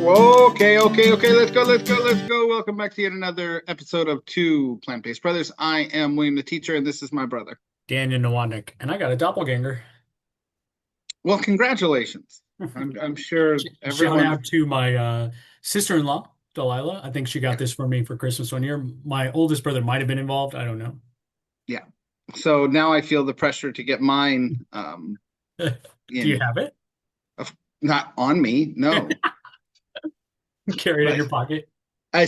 Okay. Let's go. Welcome back to yet another episode of Two Plant-Based Brothers. I am William the teacher, and this is my brother. Daniel Nowotnik, and I got a doppelganger. Well, congratulations. I'm sure Shout everyone. out to my sister-in-law, Delilah. I think she got this for me for Christmas one year. My oldest brother might have been involved. I don't know. Yeah. So now I feel the pressure to get mine Do you in, have it? not on me, no. Carry it in But your pocket?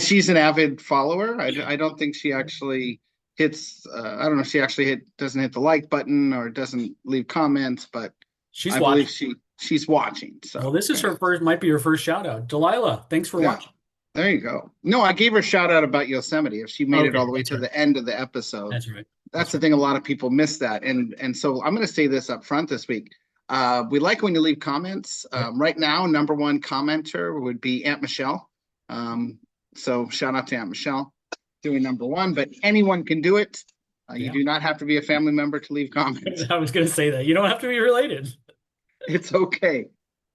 she's an avid follower. I don't think she actually hits. I don't know if she actually doesn't hit the like button or doesn't leave comments, but She's I believe watching. she's watching. Well, So this is her first, might be her first shout out. Delilah, thanks for yeah. watching. There you go. No, I gave her a shout out about Yosemite. If she made it Okay, all the way that's to right. the end of the episode, That's right. that's That's the right. thing. A lot of people miss that, and so I'm going to say this up front this week. We like when you leave comments. Yep. Right now, number one commenter would be Aunt Michelle. So shout out to Aunt Michelle doing number one, but anyone can do it. You Yeah. do not have to be a family member to leave comments. I was going to say that. You don't have to be related. It's okay.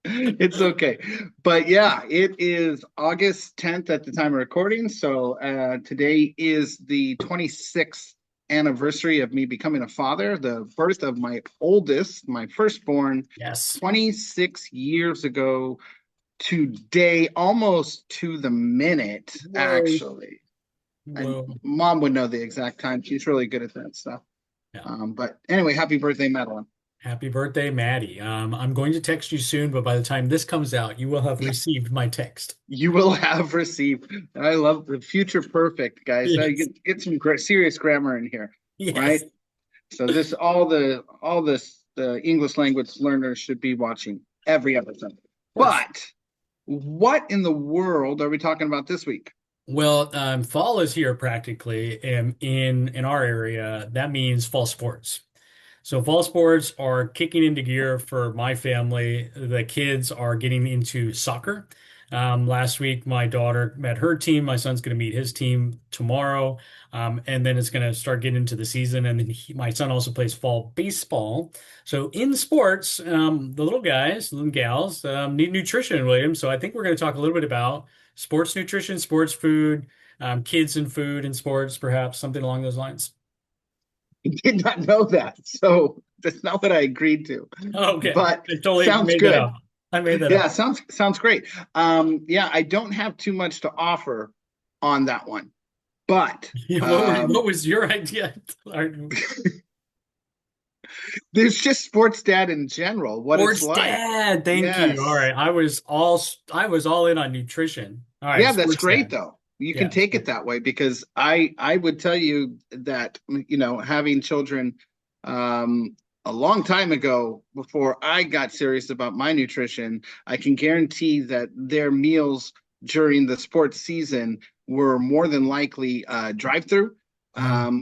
It's okay. But yeah, it is August 10th at the time of recording. So today is the 26th anniversary of me becoming a father, the birth of my oldest, my firstborn, Yes. 26 years ago today, almost to the minute, Whoa. actually. And Whoa. mom would know the exact time. She's really good at that stuff. Yeah. But anyway, happy birthday, Madeline. Happy birthday, Maddie. I'm going to text you soon, but by the time this comes out, you will have received my text. You will have received. I love the future perfect, guys. So Yes. you get some serious grammar in here, right? Yes. So this all the English language learners should be watching every episode. Of course. But what in the world are we talking about this week? Well, fall is here practically in our area. That means fall sports. So fall sports are kicking into gear for my family. The kids are getting into soccer. Last week, my daughter met her team. My son's going to meet his team tomorrow. And then it's going to start getting into the season. And then my son also plays fall baseball. So in sports, the little guys, the little gals, need nutrition, William. So I think we're going to talk a little bit about sports nutrition, sports food, kids and food and sports, perhaps something along those lines. I did not know that. So that's not what I agreed to. Okay. But I totally sounds made that good. up. I made that Yeah, up. sounds great. Yeah, I don't have too much to offer on that one. But What was your idea? there's just sports dad in general, what it's Sports like. dad. Thank you. All Yes. right. I was all in on nutrition. All right, Yeah, that's sports great dad. though. You can Yeah. take it that way because I would tell you that, having children a long time ago before I got serious about my nutrition, I can guarantee that their meals during the sports season were more than likely drive-through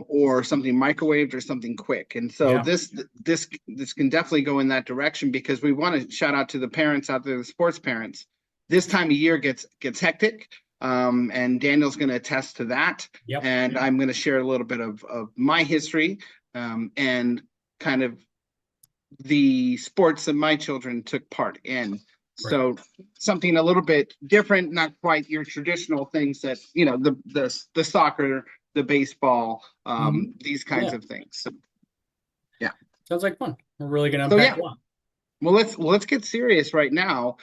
or something microwaved or something quick. And so Yeah. this can definitely go in that direction because we want to shout out to the parents out there, the sports parents. This time of year gets hectic. And Daniel's going to attest to that. Yep. And I'm going to share a little bit of my history and kind of the sports that my children took part in. Right. So something a little bit different, not quite your traditional things that, the soccer, the baseball, these kinds Yeah. of things. So, yeah. Sounds like fun. We're really going to So unpack yeah, a lot. well, let's get serious right now.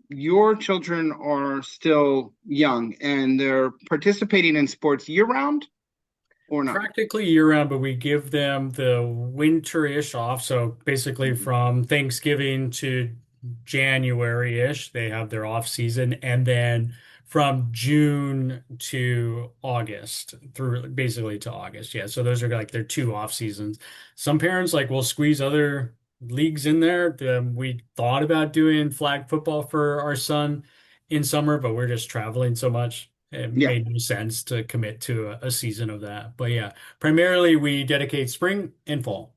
Your children are still young and they're participating in sports year round or not? Practically year round, but we give them the winter-ish off. So basically from Thanksgiving to January-ish, they have their off season. And then from June to August through basically to August. Yeah. So those are like their two off seasons. Some parents like will squeeze other leagues in there. We thought about doing flag football for our son in summer, but we're just traveling so much. It Yeah, made no sense to commit to a season of that. But yeah, primarily we dedicate spring and fall.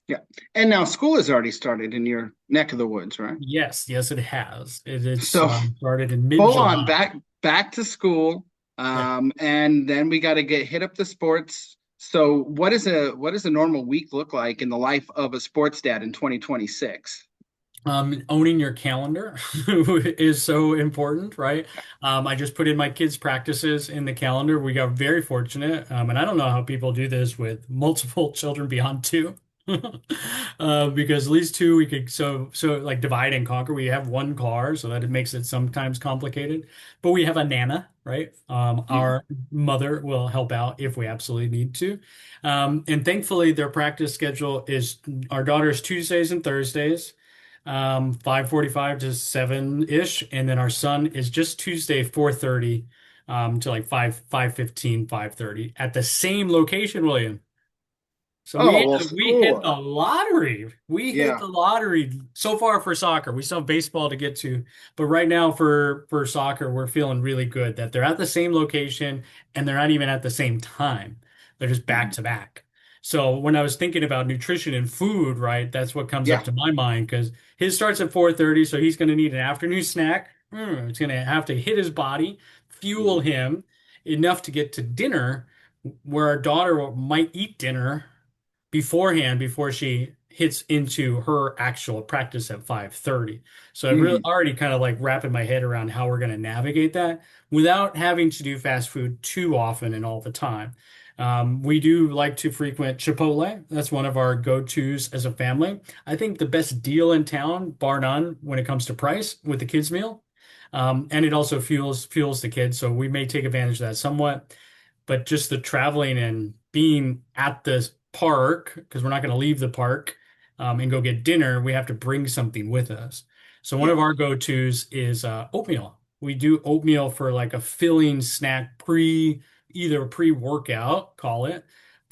yeah. And now school has already started in your neck of the woods, right? Yes, yes, it has. It's So started in full on mid-July. back to school. Yeah. And then we got to get hit up the sports. So what is a normal week look like in the life of a sports dad in 2026? Owning your calendar is so important, right? I just put in my kids' practices in the calendar. We got very fortunate, and I don't know how people do this with multiple children beyond two, because at least two we could so like divide and conquer. We have one car, so that it makes it sometimes complicated, but we have a nana, right? Mm. Our mother will help out if we absolutely need to, and thankfully their practice schedule is our daughter's Tuesdays and Thursdays. 5:45 to 7-ish, and then our son is just Tuesday 4:30 to like 5:15, 5:30 at the same location, William. So Oh, we well, we hit the cool. lottery. We hit Yeah. the lottery so far for soccer. We still have baseball to get to, but right now for soccer, we're feeling really good that they're at the same location and they're not even at the same time. They're just back Mhm. to back. So when I was thinking about nutrition and food, right, that's what comes up Yeah. to my mind because his starts at 4:30, so he's going to need an afternoon snack. It's going to have to hit his body, fuel Mhm. him enough to get to dinner, where our daughter might eat dinner beforehand before she hits into her actual practice at 5:30. So I've really Mhm. already kind of like wrapping my head around how we're going to navigate that without having to do fast food too often and all the time. We do like to frequent Chipotle. That's one of our go-tos as a family. I think the best deal in town, bar none, when it comes to price with the kids' meal. And it also fuels the kids, so we may take advantage of that somewhat, but just the traveling and being at the park, because we're not going to leave the park and go get dinner, we have to bring something with us. So one Yeah. of our go-tos is oatmeal. We do oatmeal for like a filling snack either pre-workout, call it,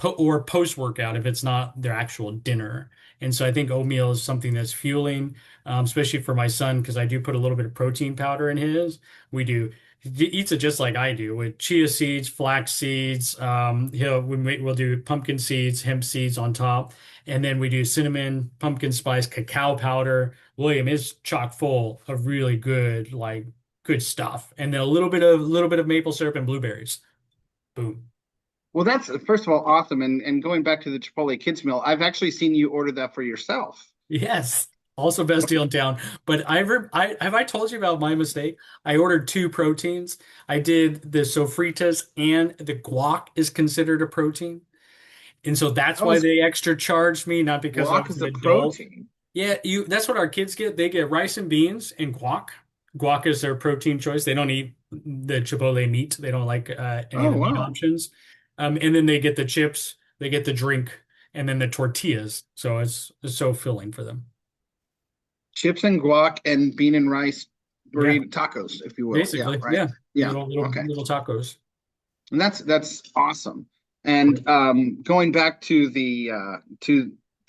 or post-workout if it's not their actual dinner. And so I think oatmeal is something that's fueling, especially for my son, because I do put a little bit of protein powder in his. We do he eats it just like I do with chia seeds, flax seeds. We'll do pumpkin seeds, hemp seeds on top, and then we do cinnamon, pumpkin spice, cacao powder. William is chock full of really good good stuff, and then a little bit of maple syrup and blueberries. Boom. Well, that's first of all awesome. And going back to the Chipotle kids meal, I've actually seen you order that for yourself. Yes. Also best deal in town. But I have I told you about my mistake? I ordered two proteins. I did the sofritas and the guac is considered a protein. And so that's How why is they extra charged me, not because I guac was is an a adult. protein? Yeah, that's what our kids get. They get rice and beans and guac. Guac is their protein choice. They don't eat the Chipotle meat. They don't like any of Oh, the meat wow. options. And then they get the chips, they get the drink, and then the tortillas. So it's so filling for them. Chips and guac and bean and rice Yeah, burrito tacos, if you will. Yeah, basically. right. Yeah. Yeah. Little Okay. little tacos. And that's awesome. And going back to the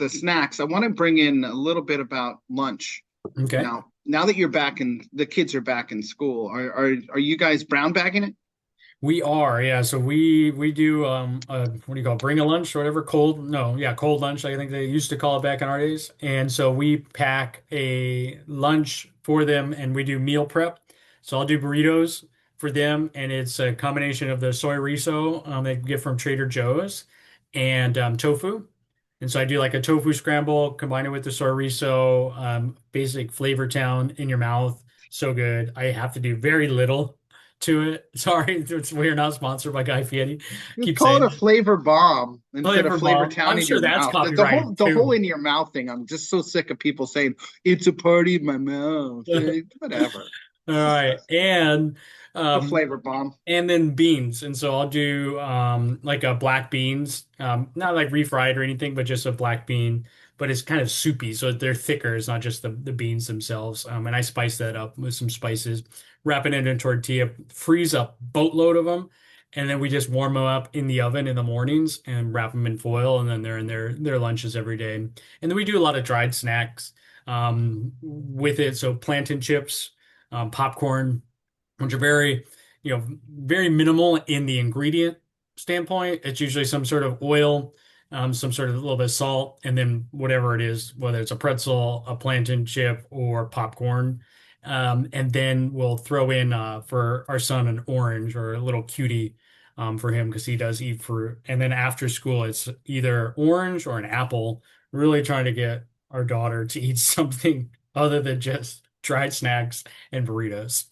snacks, I want to bring in a little bit about lunch. Okay. Now that you're back and the kids are back in school, are you guys brown bagging it? We are, yeah. So we do what do you call it? Bring a lunch or whatever, cold, no, yeah, cold lunch, I think they used to call it back in our days. And so we pack a lunch for them and we do meal prep. So I'll do burritos for them and it's a combination of the soy riso they get from Trader Joe's and tofu. And so I do like a tofu scramble, combine it with the soy riso, basic flavor town in your mouth. So good. I have to do very little to it. Sorry, we're not sponsored by Guy Fieri. Just Keep call it saying a it. flavor bomb instead of Flavor flavor bomb. town I'm in sure your that's mouth. copyrighted The whole too. in your mouth thing. I'm just so sick of people saying it's a party in my mouth. Whatever. All It's right. disgusting. The Um, flavor bomb. and then beans. And so I'll do like a black beans, not like refried or anything, but just a black bean. But it's kind of soupy, so they're thicker. It's not just the beans themselves. And I spice that up with some spices, wrap it in a tortilla, freeze a boatload of them, and then we just warm them up in the oven in the mornings and wrap them in foil, and then they're in their lunches every day. And then we do a lot of dried snacks with it. So plantain chips, popcorn, which are very minimal in the ingredient standpoint. It's usually some sort of oil, some sort of a little bit of salt, and then whatever it is, whether it's a pretzel, a plantain chip, or popcorn. And then we'll throw in for our son an orange or a little cutie for him because he does eat fruit. And then after school, it's either orange or an apple. Really trying to get our daughter to eat something other than just dried snacks and burritos.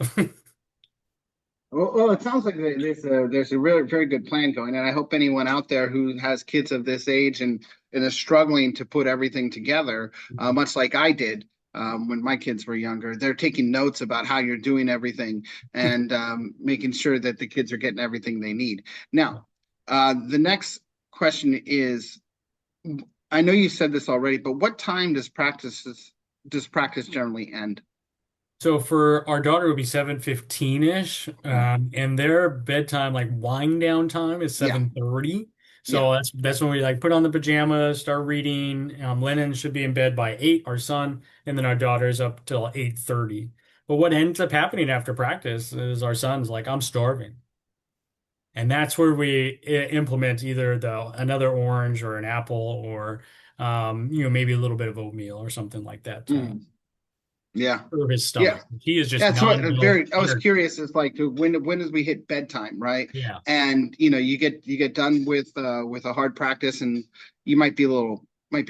Well, it sounds like there's a really very good plan going, and I hope anyone out there who has kids of this age and is struggling to put everything together, much like I did when my kids were younger, they're taking notes about how you're doing everything and making sure that the kids are getting everything they need. Now, the next question is, I know you said this already, but what time does practice generally end? So for our daughter, it would be 7:15-ish, Okay. and their bedtime, like wind down time, is Yeah, 7:30. yeah. So that's when we like put on the pajamas, start reading. Lennon should be in bed by 8, our son, and then our daughter's up till 8:30. But what ends up happening after practice is our son's like, I'm starving. And that's where we implement either the another orange or an apple or maybe a little bit of oatmeal or something like that to Mm, yeah. serve his Yeah. stomach. He is just That's what non-stop I was energy. curious is like when does we hit bedtime, right? Yeah. And you get done with a hard practice and you might be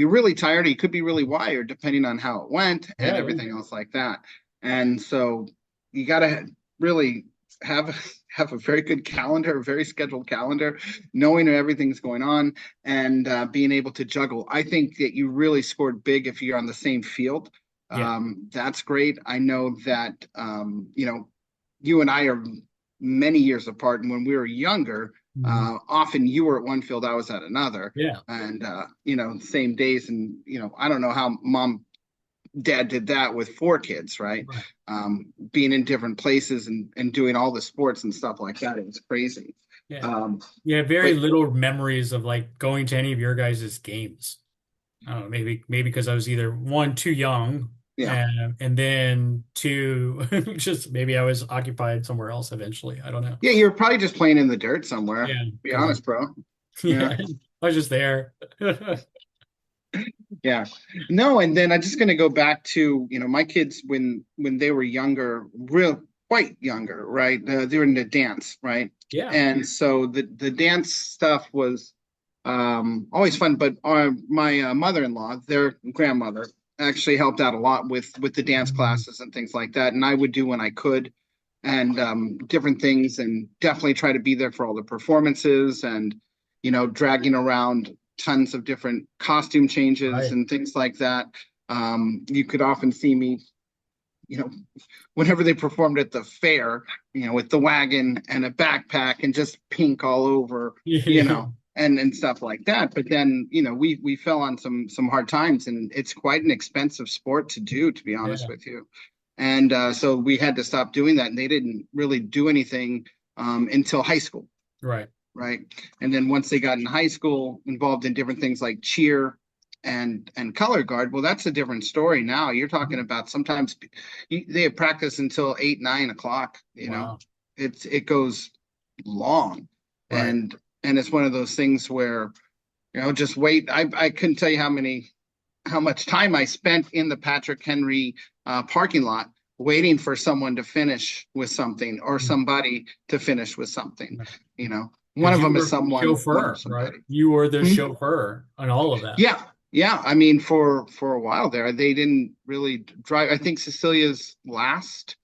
really tired or you could be really wired depending on how it went and Yeah, yeah. everything else like that. And so you got to really have have a very good calendar, a very scheduled calendar, knowing everything's going on and being able to juggle. I think that you really scored big if you're on the same field. Yeah. That's great. I know that you and I are many years apart, and when we were younger, Mhm. often you were at one field, I was at another, Yeah. and same days. And I don't know how mom, dad did that with four kids, right? Right. Being in different places and doing all the sports and stuff like that. It was crazy. Yeah. Um, Yeah, very but little memories of like going to any of your guys' games. I don't know, maybe because I was either one, too young, yeah, and then two, just maybe I was occupied somewhere else eventually. I don't know. yeah, you're probably just playing in the dirt somewhere. Yeah, Be probably. honest, bro. Yeah. Yeah, I was just there. Yeah. No, and then I'm just going to go back to, my kids when they were younger, real quite younger, right? They were into dance, right? Yeah. And so the dance stuff was always fun, but my mother-in-law, their grandmother, actually helped out a lot with the dance Mhm. classes and things like that, and I would do when I could and different things and definitely try to be there for all the performances and dragging around tons of different costume changes Right. and things like that. You could often see me, you know, whenever they performed at the fair, with the wagon and a backpack and just pink all over, Yeah. and stuff like that. But then, we fell on some hard times, and it's quite an expensive sport to do, to be honest Yeah. with you. And so we had to stop doing that, and they didn't really do anything until high school, Right. right? And then once they got in high school, involved in different things like cheer and color guard, well, that's a different story now. You're talking about sometimes they have practice until 8, 9 o'clock. Wow. It goes long, Right. and it's one of those things where just wait. I couldn't tell you how much time I spent in the Patrick Henry parking lot waiting for someone to finish with something or somebody to finish with something. One Because of you them is were someone, one of chauffeur, right? somebody. You were the Hmm? chauffeur on all of that. Yeah, yeah. I mean, for a while there, they didn't really drive. I think Cecilia's last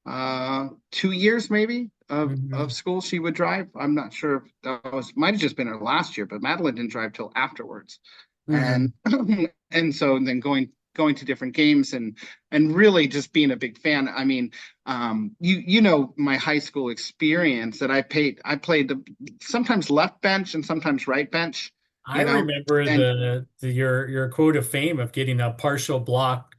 2 years maybe of Hmm. school she would drive. I'm not sure if that might have just been her last year, but Madeline didn't drive till afterwards. And Hmm. and so then going to different games and really just being a big fan. I mean, my high school experience that I played sometimes left bench and sometimes right bench, I remember and your quote of fame of getting a yeah, partial block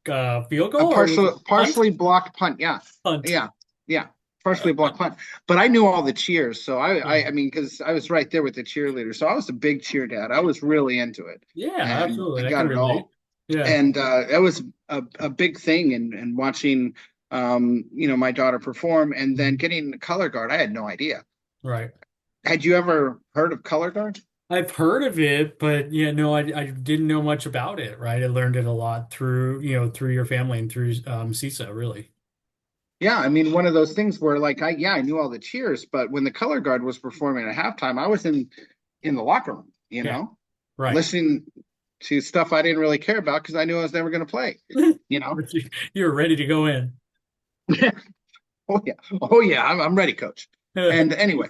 field a goal, or was it punt? partially blocked punt. Yeah, Punt. yeah, yeah. Partially blocked punt. But I knew all the cheers, so Yeah. I mean, because I was right there with the cheerleaders, so I was a big cheer dad. I was really into it, Yeah, and absolutely. I I got can it relate. all. Yeah. And that was a big thing, and watching, my daughter perform, and then Mhm. getting the color guard. I had no idea. Right. Had you ever heard of color guard? I've heard of it, but yeah, no, I didn't know much about it, right? I learned it a lot through your family and through CISA, really. Yeah, I mean, one of those things where like I knew all the cheers, but when the color guard was performing at halftime, I was in the locker room, Yeah, right. listening. to stuff I didn't really care about because I knew I was never going to play, you know? But you were ready to go in. Oh yeah. Oh yeah. I'm ready, coach. And anyway,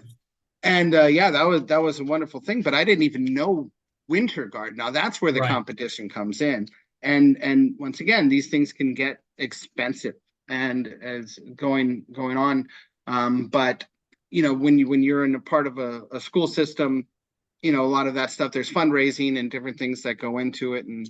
and yeah, that was a wonderful thing. But I didn't even know winter guard. Now that's where the Right. competition comes in. And once again, these things can get expensive and as going on. But when you're in a part of a school system, a lot of that stuff, there's fundraising and different things that go into it, and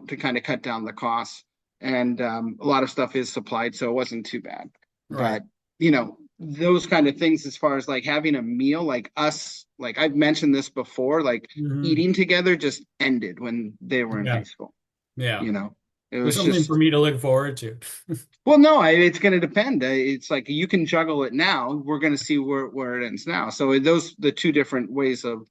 to kind of cut down the costs. And a lot of stuff is supplied, so it wasn't too bad. Right. But those kind of things, as far as like having a meal, like us, like I've mentioned this before, like Hmm. eating together just ended when they were in high Yeah. school. Yeah. You know, it There's was something for just, me to look forward to. well, no, it's going to depend. It's like you can juggle it now. We're going to see where it ends now. So those the two different ways of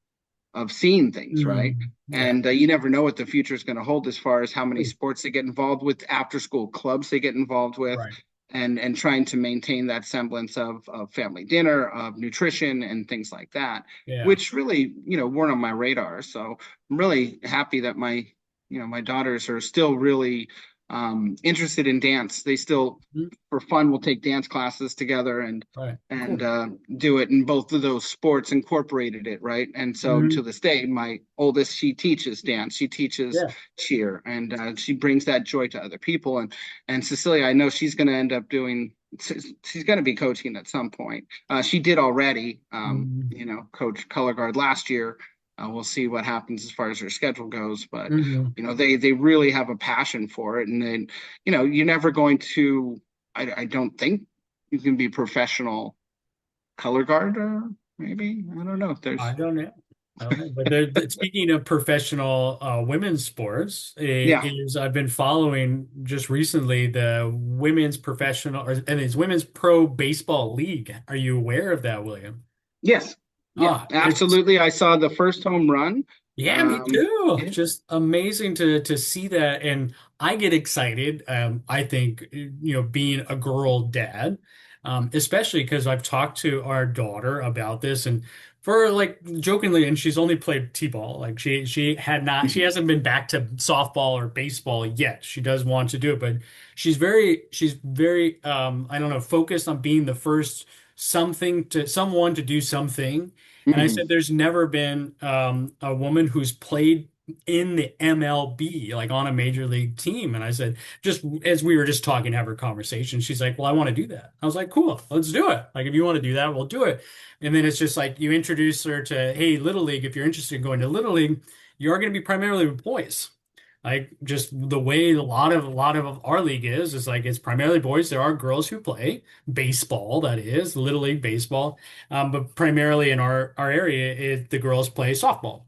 seeing things, right? Mm. Yeah. And you never know what the future is going to hold as far as how many True. sports they get involved with, after school clubs they get involved with, Right. and trying to maintain that semblance of family dinner, of nutrition, and things like that, Yeah. which really weren't on my radar. So I'm really happy that my daughters are still really interested in dance. They still, Mhm. for fun, will take dance classes together, and Right. and Cool. uh, do it in both of those sports, incorporated it, right? And so to Hmm. this day, my oldest, she teaches dance, she teaches Yeah. cheer, and she brings that joy to other people. And Cecilia, I know she's going to end up doing. She's going to be coaching at some point. She did already, Hmm. coach color guard last year. We'll see what happens as far as her schedule goes, but Hmm. they really have a passion for it, and then you're never going to. I don't think you can be professional color guard, maybe. I don't know if I there's. don't know. I don't know. But speaking of professional women's sports, Yeah. I've been following just recently the women's professional, and it's women's pro baseball league. Are you aware of that, William? Yes. Yeah, Ah, it's absolutely. I saw the first home run. Yeah, me Um, too. yeah. Just amazing to see that, and I get excited. I think being a girl dad, especially because I've talked to our daughter about this, and for like jokingly, and she's only played t-ball. Like she hasn't been back to softball or baseball yet. She does want to do it, but she's very I don't know, focused on being the first someone to do something. And I said, Mhm. there's never been a woman who's played in the MLB, like on a major league team. And I said, just as we were just talking, have her conversation, she's like, well, I want to do that. I was like, cool, let's do it. Like, if you want to do that, we'll do it. And then it's just like you introduce her to, hey, Little League, if you're interested in going to Little League, you are going to be primarily with boys. Like just the way a lot of our league is like it's primarily boys. There are girls who play baseball, that is, Little League baseball. But primarily in our area, the girls play softball.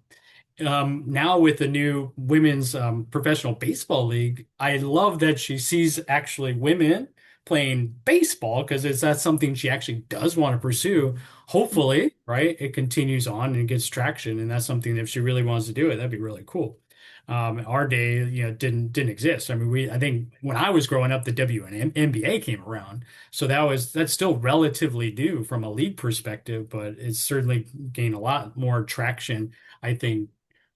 Now with the new women's professional baseball league, I love that she sees actually women playing baseball because that's something she actually does want to pursue. Hopefully, right, it continues on and gets traction, and that's something that if she really wants to do it, that'd be really cool. Our day, didn't exist. I mean, I think when I was growing up, the WNBA came around, so that's still relatively new from a league perspective, but it's certainly gained a lot more traction, I think,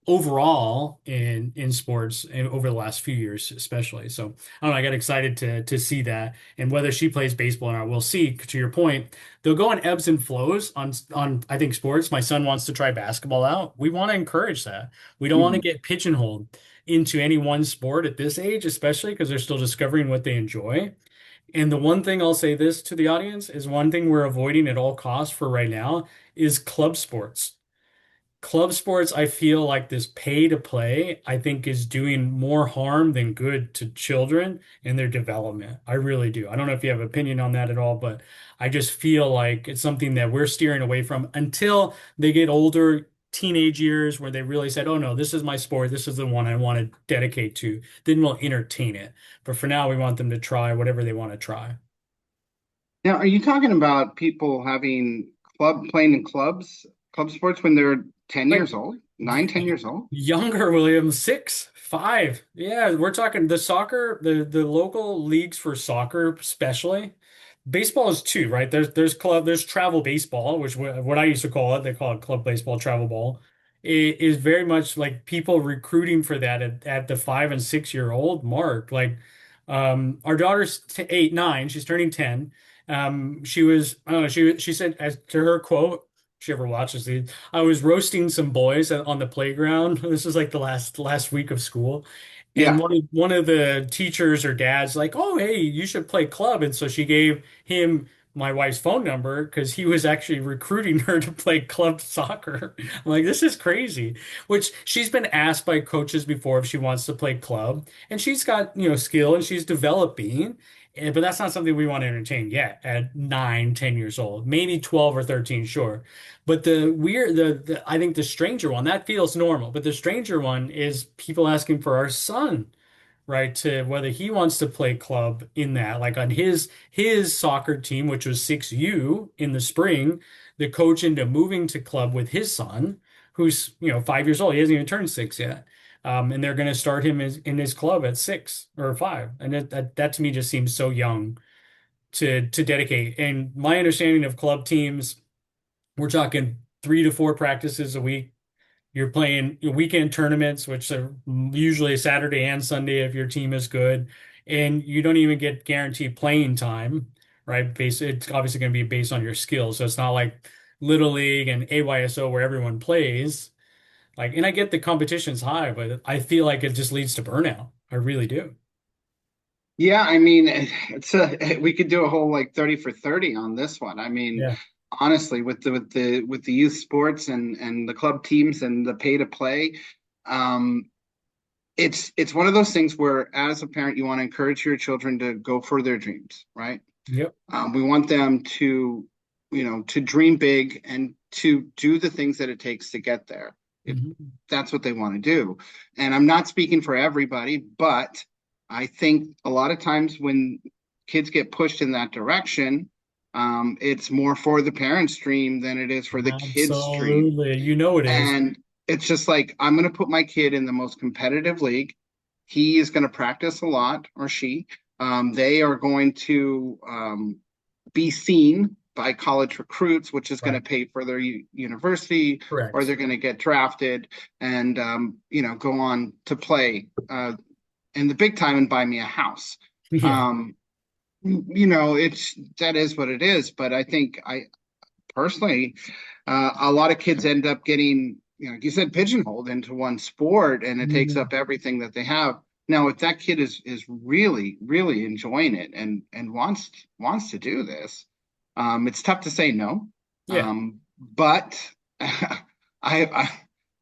overall in sports and over the last few years, especially. So I don't know, I got excited to see that. And whether she plays baseball or not, we'll see. To your point, they'll go in ebbs and flows on I think sports. My son wants to try basketball out. We want to encourage that. We don't want to Mhm. get pigeonholed into any one sport at this age, especially because they're still discovering what they enjoy. And the one thing I'll say this to the audience is one thing we're avoiding at all costs for right now is club sports. Club sports, I feel like this pay to play, I think is doing more harm than good to children and their development. I really do. I don't know if you have an opinion on that at all, but I just feel like it's something that we're steering away from until they get older, teenage years where they really said, oh no, this is my sport. This is the one I want to dedicate to. Then we'll entertain it. But for now, we want them to try whatever they want to try. Now, are you talking about people having playing in club sports when they're 10 Like years old, 9, 10 years old? younger, William, 6, 5. Yeah, we're talking the soccer, the local leagues for soccer, especially. Baseball is two, right? There's travel baseball, which what I used to call it. They call it club baseball, travel ball. is very much like people recruiting for that at the 5 and 6 year old mark. Like, our daughter's t 8, 9, she's turning 10. She was, I don't know, she said, as to her quote, if she ever watches these, I was roasting some boys on the playground. This was like the last week of school. And Yeah. one of the teachers or dads like, oh, hey, you should play club. And so she gave him my wife's phone number because he was actually recruiting her to play club soccer. I'm like, this is crazy. Which she's been asked by coaches before if she wants to play club, and she's got, skill and she's developing. But that's not something we want to entertain yet at 9, 10 years old, maybe 12 or 13, sure. But I think the stranger one, that feels normal. But the stranger one is people asking for our son, right? To whether he wants to play club in that, like on his soccer team, which was 6U in the spring, the coach into moving to club with his son, who's 5 years old. He hasn't even turned 6 yet. And they're going to start him in his club at 6 or 5, and that to me just seems so young to dedicate. And my understanding of club teams, we're talking 3 to 4 practices a week. You're playing weekend tournaments, which are usually Saturday and Sunday if your team is good, and you don't even get guaranteed playing time, right? It's obviously going to be based on your skills, so it's not like Little League and AYSO where everyone plays. Like, and I get the competition's high, but I feel like it just leads to burnout. I really do. Yeah, I mean, we could do a whole like 30 for 30 on this one. I mean, Yeah. honestly, with the youth sports and the club teams and the pay to play, um, it's one of those things where as a parent you want to encourage your children to go for their dreams, right? Yep. We want them to dream big and to do the things that it takes to get there. If Mhm. that's what they want to do. And I'm not speaking for everybody, but I think a lot of times when kids get pushed in that direction, it's more for the parents' dream than it is for the kids' dream. Absolutely. You know it is. And it's just like, I'm going to put my kid in the most competitive league. He is going to practice a lot, or she. They are going to be seen by college recruits, which is going to Right. pay for their university, or Correct. they're going to get drafted and go on to play in the big time and buy me a house. Yeah. Um, it's that is what it is. But I think I personally, a lot of kids end up getting, like you said, pigeonholed into one sport, and it takes Mhm. up everything that they have. Now, if that kid is really really enjoying it and wants to do this, it's tough to say no. Yeah. But I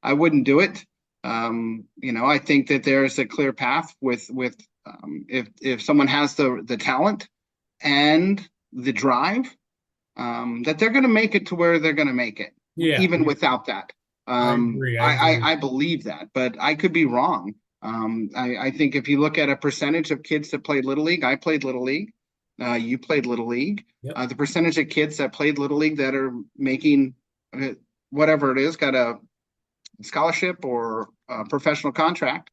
I wouldn't do it. I think that there is a clear path with if someone has the talent and the drive, that they're going to make it to where they're going to make it, Yeah. even without that. I agree. I I agree. believe that, but I could be wrong. I think if you look at a percentage of kids that played Little League, I played Little League, you played Little League. Yep. The percentage of kids that played Little League that are making whatever it is, got a scholarship or a professional contract,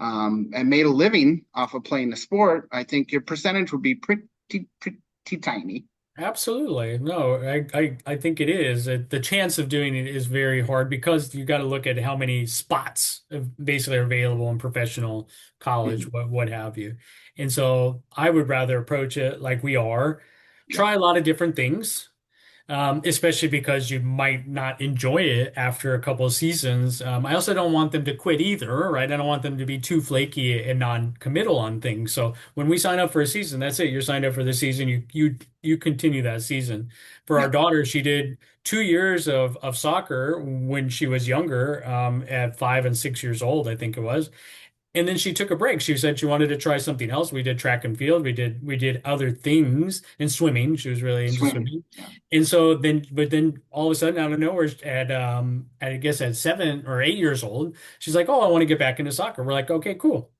and made a living off of playing the sport, I think your percentage would be pretty tiny. Absolutely. No, I think it is. The chance of doing it is very hard because you got to look at how many spots basically are available in professional college, Mhm. what have you. And so I would rather approach it like we are, Yeah. try a lot of different things, especially because you might not enjoy it after a couple of seasons. I also don't want them to quit either, right? I don't want them to be too flaky and non-committal on things. So when we sign up for a season, that's it. You're signed up for the season. You continue that season. For our Yeah. daughter, she did 2 years of soccer when she was younger, at 5 and 6 years old, I think it was. And then she took a break. She said she wanted to try something else. We did track and field. We did other things and swimming. She was really into Swimming. swimming. Yeah. And so then all of a sudden out of nowhere I guess at 7 or 8 years old, she's like, "Oh, I want to get back into soccer." We're like, "Okay, cool."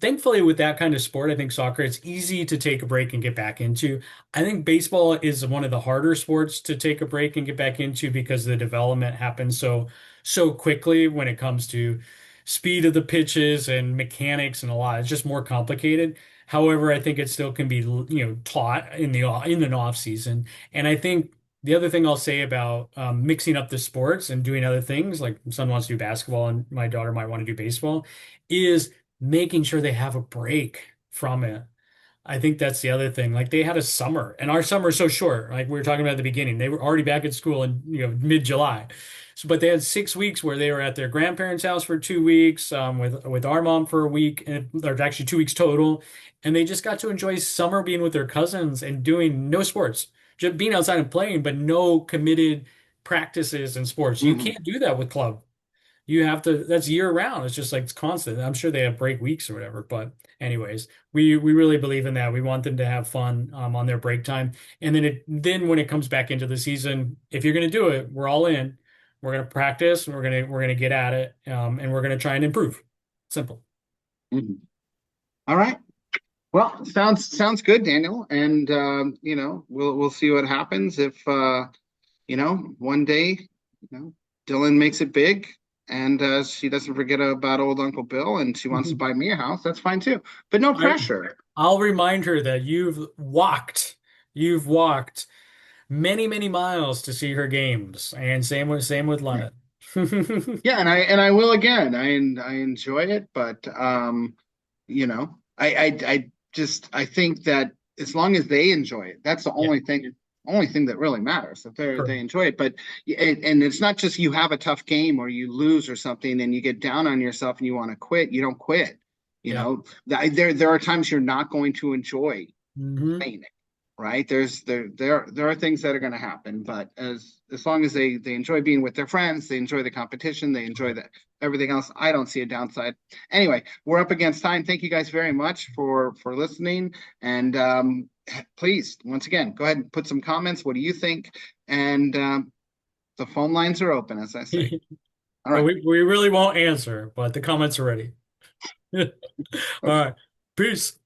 Thankfully, with that kind of sport, I think soccer, it's easy to take a break and get back into. I think baseball is one of the harder sports to take a break and get back into because the development happens so quickly when it comes to speed of the pitches and mechanics and a lot. It's just more complicated. However, I think it still can be, taught in the off season. And I think The other thing I'll say about mixing up the sports and doing other things, like my son wants to do basketball and my daughter might want to do baseball, is making sure they have a break from it. I think that's the other thing. Like they had a summer, and our summer is so short. Like we were talking about at the beginning, they were already back at school in mid-July. So, but they had 6 weeks where they were at their grandparents' house for 2 weeks, with our mom for a week, and there's actually 2 weeks total. And they just got to enjoy summer being with their cousins and doing no sports, just being outside and playing, but no committed practices and sports. You Mhm. can't do that with club. You have to, that's year round. It's just like it's constant. I'm sure they have break weeks or whatever, but anyways, we really believe in that. We want them to have fun on their break time. And then when it comes back into the season, if you're going to do it, we're all in. We're going to practice, and we're going to get at it, and we're going to try and improve. Simple. Mhm. All right. Well, sounds good, Daniel. And we'll see what happens if one day, Dylan makes it big and she doesn't forget about old Uncle Bill and she wants to buy me a house. That's fine too. But no I, pressure. I'll remind her that you've walked many, many miles to see her games, and same with Yeah. Leonard. Yeah, and I will again. I enjoy it, but I just I think that as long as they enjoy it, that's the Yeah, only thing that really matters. If they correct. enjoy it, but and it's not just you have a tough game or you lose or something and you get down on yourself and you want to quit. You don't quit. Yeah. There are times you're not going to enjoy Hmm. playing it, right? There are things that are going to happen, but as long as they enjoy being with their friends, they enjoy the competition, they enjoy everything else. I don't see a downside. Anyway, we're up against time. Thank you guys very much for listening, and please once again go ahead and put some comments. What do you think? And the phone lines are open, as I say. All Well, right. we really won't answer, but the comments are ready. All Okay. right. Peace.